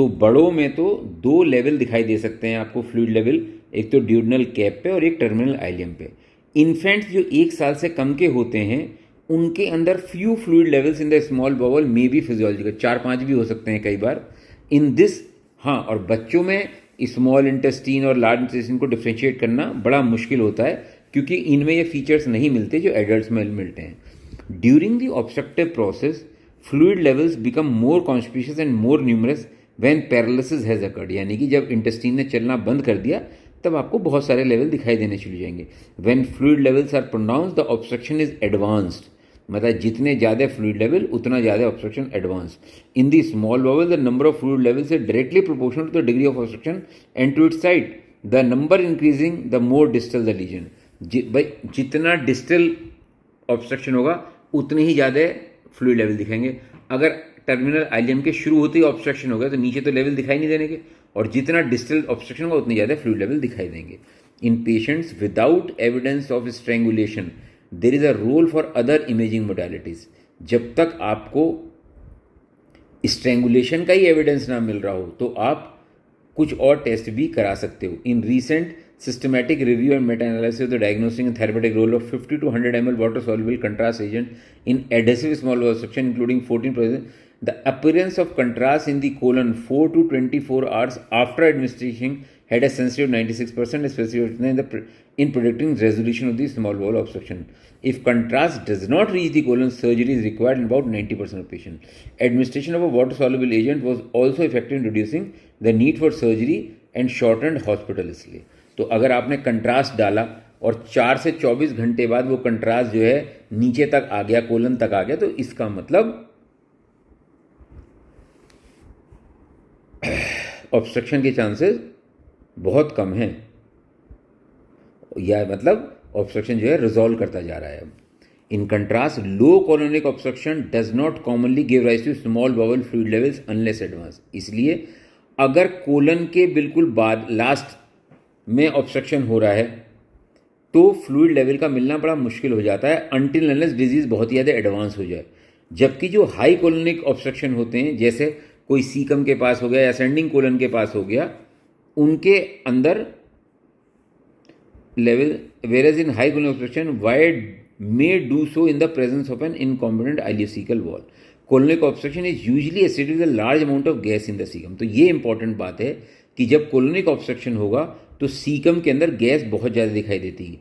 तो बड़ों में तो दो लेवल दिखाई दे सकते हैं आपको फ्लूइड लेवल, एक तो ड्यूडनल कैप पे और एक टर्मिनल आइलियम पे। इन्फेंट्स जो 1 साल से कम के होते हैं उनके अंदर few fluid levels in the small bowel may be physiological, 4-5 भी हो सकते हैं कई बार इन दिस। हाँ, और बच्चों में स्मॉल इंटेस्टीन और लार्ज इंटेस्टीन को डिफ्रेंशिएट करना बड़ा मुश्किल होता है क्योंकि इनमें ये फीचर्स नहीं मिलते जो एडल्ट्स में मिलते हैं। During the obstructive process fluid levels become more conspicuous and more numerous when paralysis has occurred, यानी कि जब इंटेस्टीन ने चलना बंद कर दिया तब आपको बहुत सारे लेवल दिखाई देने शुरू हो जाएंगे। When fluid levels are pronounce the obstruction is advanced, मतलब जितने ज़्यादा फ्लूइड लेवल उतना ज़्यादा obstruction advance. In the small bowel the number of fluid levels is directly proportional to the degree of obstruction and to its side, the number increasing the more distal the lesion. भाई जितना distal obstruction होगा उतने ही ज़्यादा fluid level दिखेंगे। अगर terminal ileum के शुरू होते ही ऑब्स्ट्रक्शन हो गया तो नीचे तो लेवल दिखाई नहीं देंगे, और जितना डिस्टल ऑब्स्ट्रक्शन होगा उतनी ज़्यादा फ्लूइड लेवल दिखाई देंगे। In patients without evidence of strangulation there is a role for other imaging modalities. जब तक आपको स्ट्रेंगुलेशन का ही एविडेंस ना मिल रहा हो तो आप कुछ और टेस्ट भी करा सकते हो। In recent systematic review and meta-analysis of the diagnostic and therapeutic role of 50 to 100 ml water-soluble contrast agent in adhesive small bowel obstruction, including 14%, the appearance of contrast in the colon 4 to 24 hours after administration had a sensitive 96% specificity in predicting resolution of the small bowel obstruction. If contrast does not reach the colon, surgery is required in about 90% of patients. Administration of a water-soluble agent was also effective in reducing the need for surgery and shortened hospital stay. तो अगर आपने contrast डाला और 4 से 24 घंटे बाद वो contrast जो है नीचे तक आ गया, कोलन तक आ गया, तो इसका मतलब ऑब्स्ट्रक्शन के चांसेस बहुत कम हैं, या मतलब ऑब्स्ट्रक्शन जो है रिजॉल्व करता जा रहा है। In contrast low colonic obstruction does not commonly give rise to small bowel fluid levels unless advance. इसलिए अगर कोलन के बिल्कुल बाद लास्ट में ऑब्स्ट्रक्शन हो रहा है तो फ्लूइड लेवल का मिलना बड़ा मुश्किल हो जाता है अनटिल अनलेस डिजीज बहुत ही ज़्यादा एडवांस हो जाए। जबकि जो हाई कोलोनिक ऑब्स्ट्रक्शन होते हैं, जैसे कोई सीकम के पास हो गया या असेंडिंग कोलन के पास हो गया, उनके अंदर level, whereas in high colonic obstruction wide may do so in the presence of an incompetent ileocecal valve. Colonic obstruction is usually associated with a large amount of gas in the caecum. तो ये important बात है कि जब colonic obstruction होगा तो caecum के अंदर गैस बहुत ज़्यादा दिखाई देती है।